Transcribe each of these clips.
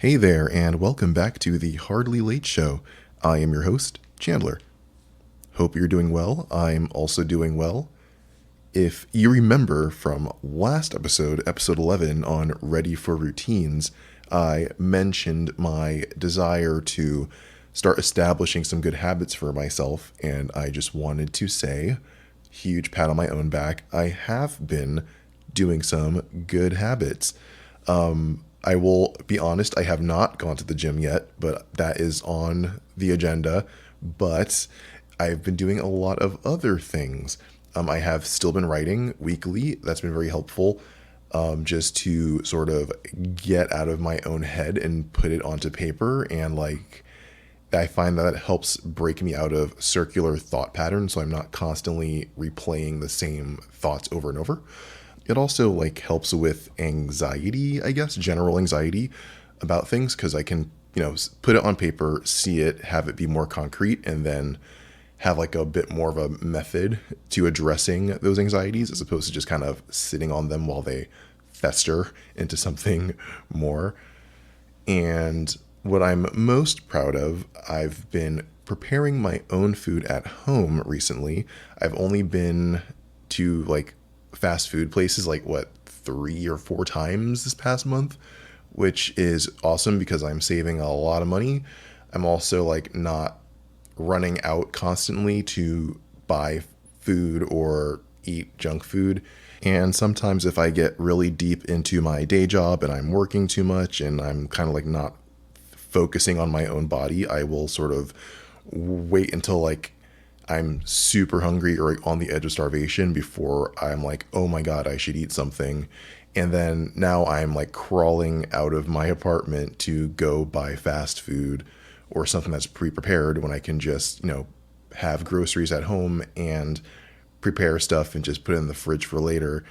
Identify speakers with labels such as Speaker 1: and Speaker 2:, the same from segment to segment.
Speaker 1: Hey there, and welcome back to the Hardly Late Show. I am your host, Chandler. Hope you're doing well. I'm also doing well. If you remember from last episode, episode 11 on Ready for Routines, I mentioned my desire to start establishing some good habits for myself, and I just wanted to say, huge pat on my own back, I have been doing some good habits. I will be honest, I have not gone to the gym yet, but that is on the agenda. But I've been doing a lot of other things. I have still been writing weekly. That's been very helpful, just to sort of get out of my own head and put it onto paper. And I find that it helps break me out of circular thought patterns, so I'm not constantly replaying the same thoughts over and over. It also helps with anxiety, I guess, general anxiety about things, because I can, put it on paper, see it, have it be more concrete, and then have a bit more of a method to addressing those anxieties as opposed to just kind of sitting on them while they fester into something more. And what I'm most proud of, I've been preparing my own food at home recently. I've only been to fast food places 3 or 4 times this past month, which is awesome because I'm saving a lot of money. I'm also not running out constantly to buy food or eat junk food. And sometimes if I get really deep into my day job and I'm working too much and I'm kind of not focusing on my own body, I will sort of wait until I'm super hungry or on the edge of starvation before I'm oh my God, I should eat something. And then now I'm crawling out of my apartment to go buy fast food or something that's pre-prepared when I can just, have groceries at home and prepare stuff and just put it in the fridge for later.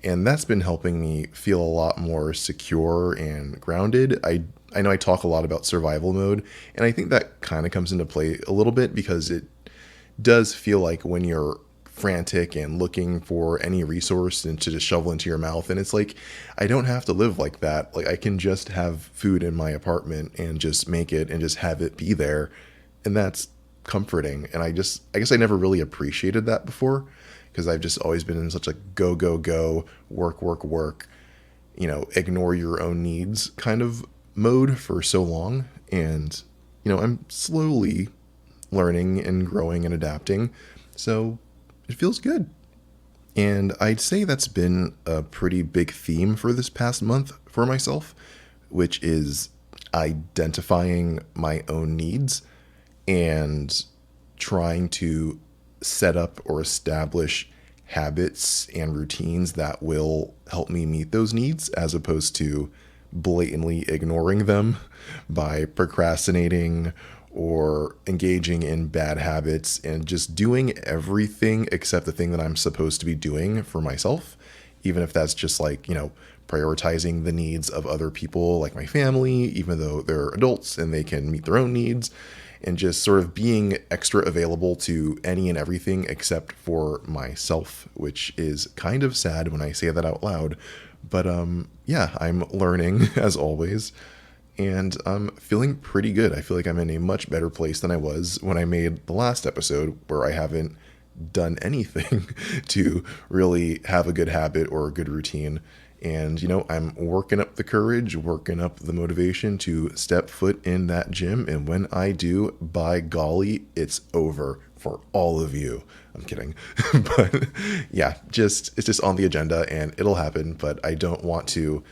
Speaker 1: And that's been helping me feel a lot more secure and grounded. I know I talk a lot about survival mode, and I think that kind of comes into play a little bit because it does feel like when you're frantic and looking for any resource and to just shovel into your mouth, and it's I don't have to live like that. I can just have food in my apartment and just make it and just have it be there, and that's comforting. And I guess I never really appreciated that before because I've just always been in such a go go go, work work work, ignore your own needs kind of mode for so long. And I'm slowly learning and growing and adapting. So it feels good. And I'd say that's been a pretty big theme for this past month for myself, which is identifying my own needs and trying to set up or establish habits and routines that will help me meet those needs as opposed to blatantly ignoring them by procrastinating or engaging in bad habits and just doing everything except the thing that I'm supposed to be doing for myself, even if that's just prioritizing the needs of other people like my family, even though they're adults and they can meet their own needs, and just sort of being extra available to any and everything except for myself, which is kind of sad when I say that out loud. But yeah, I'm learning as always. And I'm feeling pretty good. I feel like I'm in a much better place than I was when I made the last episode, where I haven't done anything to really have a good habit or a good routine. And, I'm working up the courage, working up the motivation to step foot in that gym. And when I do, by golly, it's over for all of you. I'm kidding. But yeah, it's just on the agenda and it'll happen. But I don't want to,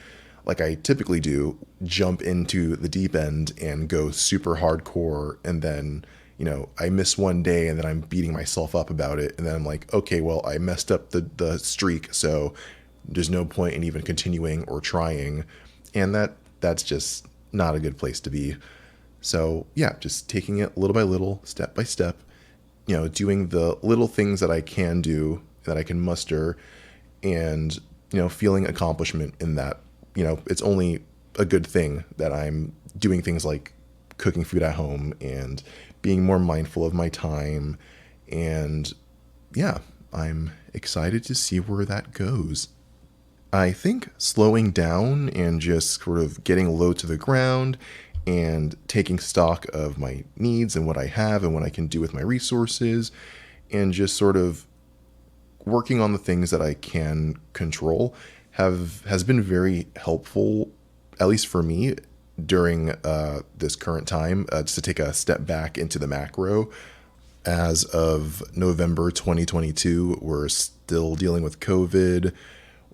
Speaker 1: like I typically do, jump into the deep end and go super hardcore. And then, I miss one day and then I'm beating myself up about it. And then I'm okay, well, I messed up the streak. So there's no point in even continuing or trying. And that's just not a good place to be. So yeah, just taking it little by little, step by step, doing the little things that I can do, that I can muster, and, feeling accomplishment in that. It's only a good thing that I'm doing things like cooking food at home and being more mindful of my time. And yeah, I'm excited to see where that goes. I think slowing down and just sort of getting low to the ground and taking stock of my needs and what I have and what I can do with my resources and just sort of working on the things that I can control have has been very helpful, at least for me, during this current time. Just to take a step back into the macro, as of November 2022, we're still dealing with COVID.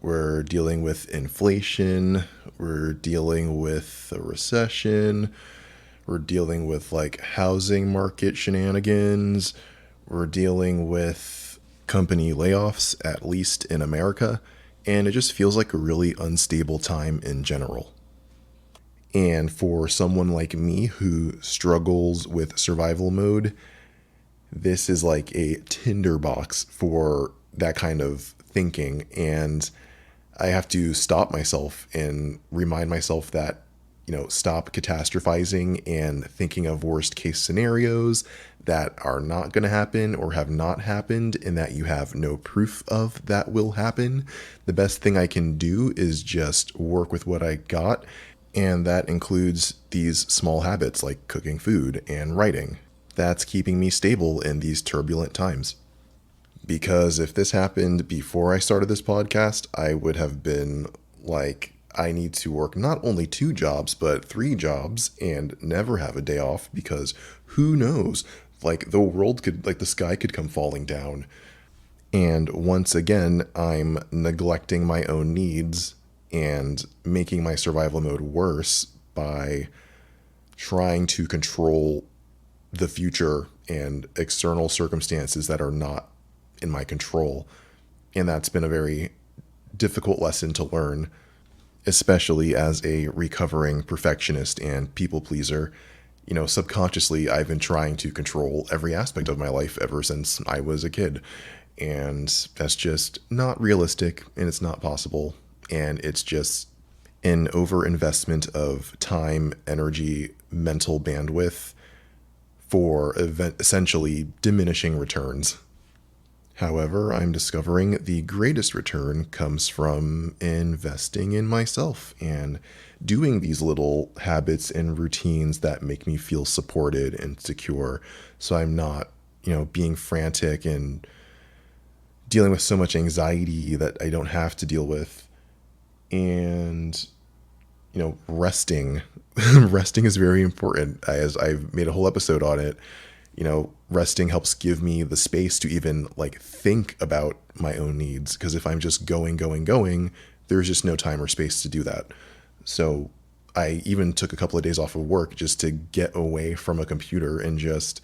Speaker 1: We're dealing with inflation. We're dealing with a recession. We're dealing with like housing market shenanigans. We're dealing with company layoffs, at least in America. And it just feels like a really unstable time in general. And for someone like me who struggles with survival mode, this is like a tinderbox for that kind of thinking. And I have to stop myself and remind myself that, stop catastrophizing and thinking of worst case scenarios that are not going to happen or have not happened and that you have no proof of that will happen. The best thing I can do is just work with what I got. And that includes these small habits like cooking food and writing. That's keeping me stable in these turbulent times. Because if this happened before I started this podcast, I would have been like, I need to work not only 2 jobs, but 3 jobs and never have a day off because who knows? Like the world could, like the sky could come falling down. And once again, I'm neglecting my own needs and making my survival mode worse by trying to control the future and external circumstances that are not in my control. And that's been a very difficult lesson to learn, especially as a recovering perfectionist and people pleaser. Subconsciously, I've been trying to control every aspect of my life ever since I was a kid. And that's just not realistic and it's not possible. And it's just an overinvestment of time, energy, mental bandwidth for essentially diminishing returns. However, I'm discovering the greatest return comes from investing in myself and doing these little habits and routines that make me feel supported and secure. So I'm not, being frantic and dealing with so much anxiety that I don't have to deal with. And, resting. Resting is very important, as I've made a whole episode on it. Resting helps give me the space to even like think about my own needs. Because if I'm just going, there's just no time or space to do that. So I even took a couple of days off of work just to get away from a computer and just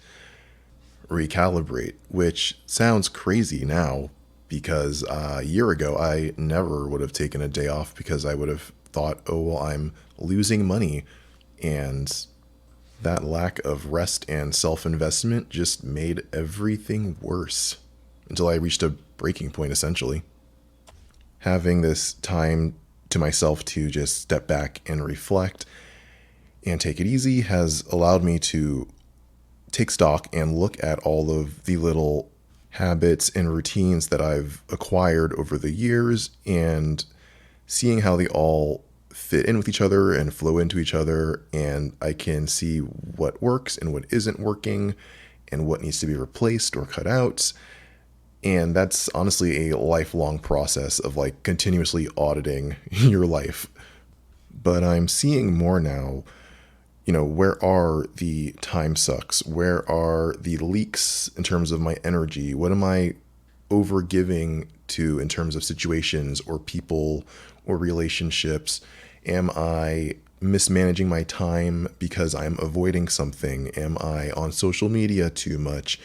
Speaker 1: recalibrate, which sounds crazy now because a year ago I never would have taken a day off because I would have thought, oh, well, I'm losing money. And that lack of rest and self-investment just made everything worse until I reached a breaking point, essentially. Having this time to myself to just step back and reflect and take it easy has allowed me to take stock and look at all of the little habits and routines that I've acquired over the years and seeing how they all fit in with each other and flow into each other. And I can see what works and what isn't working and what needs to be replaced or cut out. And that's honestly a lifelong process of like continuously auditing your life. But I'm seeing more now, where are the time sucks? Where are the leaks in terms of my energy? What am I over giving to in terms of situations or people or relationships? Am I mismanaging my time because I'm avoiding something? Am I on social media too much?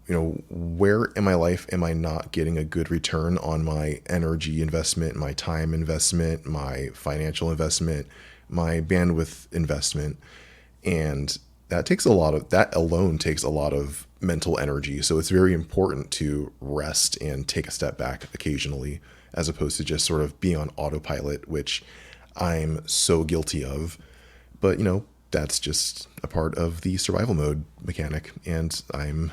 Speaker 1: Where in my life am I not getting a good return on my energy investment, my time investment, my financial investment, my bandwidth investment? And that alone takes a lot of mental energy. So it's very important to rest and take a step back occasionally, as opposed to just sort of being on autopilot, which I'm so guilty of. But, that's just a part of the survival mode mechanic. And I'm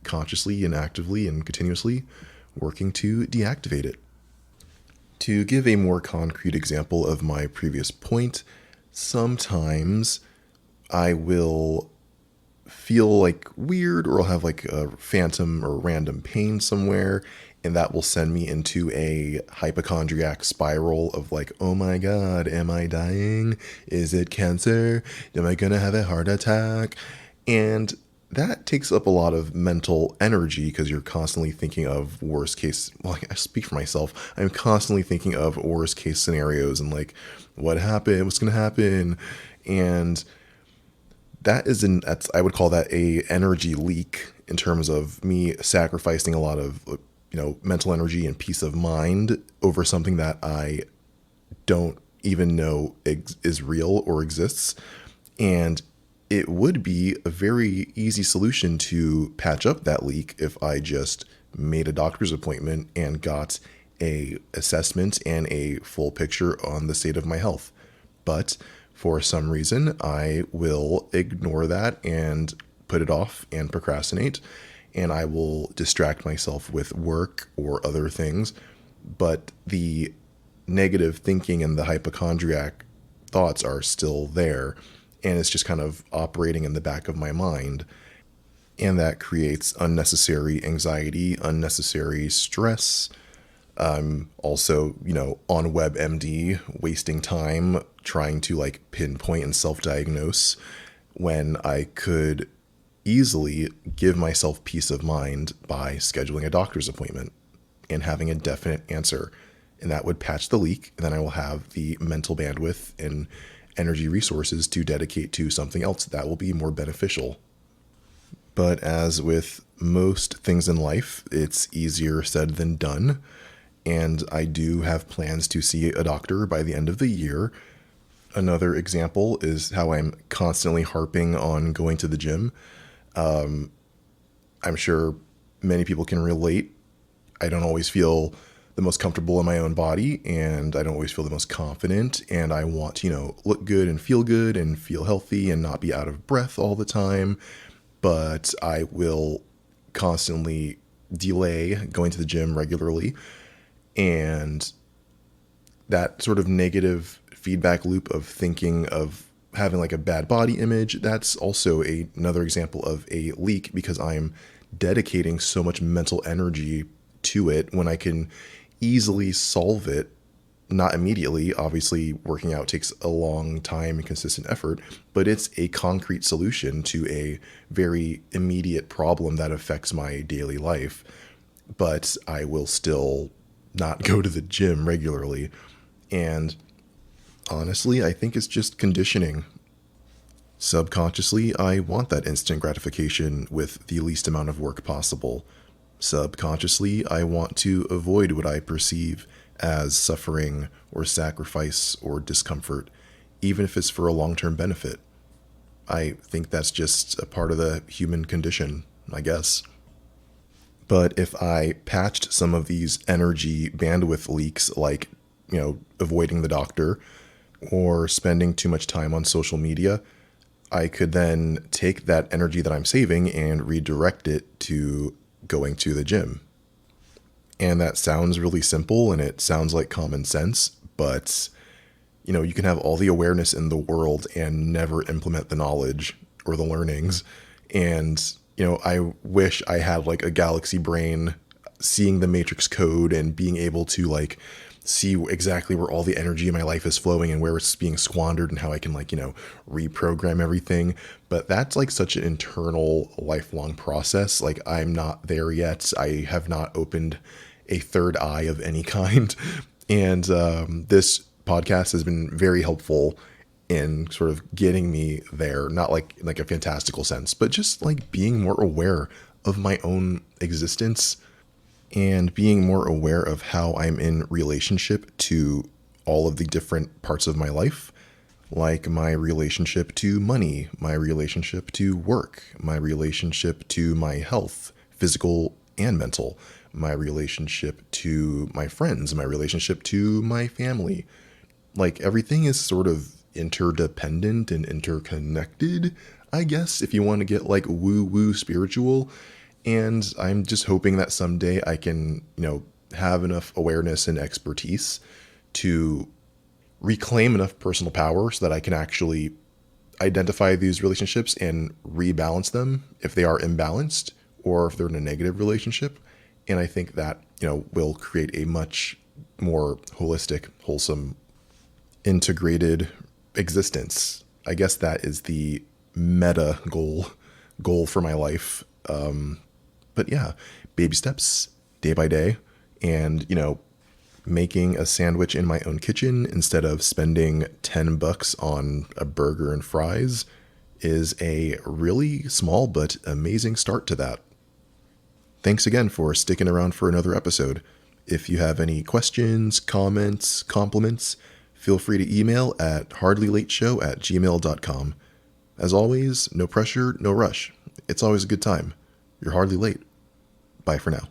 Speaker 1: consciously and actively and continuously working to deactivate it. To give a more concrete example of my previous point, sometimes I will feel like weird or I'll have like a phantom or random pain somewhere, and that will send me into a hypochondriac spiral of like, oh my god, am I dying? Is it cancer? Am I gonna have a heart attack? And that takes up a lot of mental energy because you're constantly thinking of worst case. Well, I speak for myself. I'm constantly thinking of worst case scenarios and like, what happened? What's gonna happen? And that's I would call that a energy leak in terms of me sacrificing a lot of mental energy and peace of mind over something that I don't even know is real or exists. And it would be a very easy solution to patch up that leak if I just made a doctor's appointment and got a assessment and a full picture on the state of my health. But for some reason, I will ignore that and put it off and procrastinate, and I will distract myself with work or other things. But the negative thinking and the hypochondriac thoughts are still there, and it's just kind of operating in the back of my mind. And that creates unnecessary anxiety, unnecessary stress. Also, on WebMD, wasting time trying to like pinpoint and self diagnose when I could easily give myself peace of mind by scheduling a doctor's appointment and having a definite answer. And that would patch the leak. And then I will have the mental bandwidth and energy resources to dedicate to something else that will be more beneficial. But as with most things in life, it's easier said than done. And I do have plans to see a doctor by the end of the year. Another example is how I'm constantly harping on going to the gym. I'm sure many people can relate. I don't always feel the most comfortable in my own body, and I don't always feel the most confident, and I want to, look good and feel healthy and not be out of breath all the time. But I will constantly delay going to the gym regularly. And that sort of negative feedback loop of thinking of having like a bad body image, that's also another example of a leak because I'm dedicating so much mental energy to it when I can easily solve it. Not immediately. Obviously, working out takes a long time and consistent effort, but it's a concrete solution to a very immediate problem that affects my daily life. But I will still not go to the gym regularly. And honestly, I think it's just conditioning. Subconsciously, I want that instant gratification with the least amount of work possible. Subconsciously, I want to avoid what I perceive as suffering or sacrifice or discomfort, even if it's for a long-term benefit. I think that's just a part of the human condition, I guess. But if I patched some of these energy bandwidth leaks, like, avoiding the doctor or spending too much time on social media, I could then take that energy that I'm saving and redirect it to going to the gym. And that sounds really simple and it sounds like common sense, but you can have all the awareness in the world and never implement the knowledge or the learnings. And, I wish I had like a galaxy brain seeing the matrix code and being able to like see exactly where all the energy in my life is flowing and where it's being squandered and how I can like, reprogram everything. But that's like such an internal lifelong process. Like I'm not there yet. I have not opened a third eye of any kind. And this podcast has been very helpful in sort of getting me there, not like a fantastical sense, but just like being more aware of my own existence and being more aware of how I'm in relationship to all of the different parts of my life, like my relationship to money, my relationship to work, my relationship to my health, physical and mental, my relationship to my friends, my relationship to my family. Like everything is sort of interdependent and interconnected, I guess, if you want to get like woo woo spiritual. And I'm just hoping that someday I can, have enough awareness and expertise to reclaim enough personal power so that I can actually identify these relationships and rebalance them if they are imbalanced or if they're in a negative relationship. And I think that, will create a much more holistic, wholesome, integrated existence. I guess that is the meta goal for my life. But yeah, baby steps, day by day, and making a sandwich in my own kitchen instead of spending $10 on a burger and fries is a really small but amazing start to that. Thanks again for sticking around for another episode. If you have any questions, comments, compliments, feel free to email at hardlylateshow@gmail.com. As always, no pressure, no rush. It's always a good time. You're hardly late. Bye for now.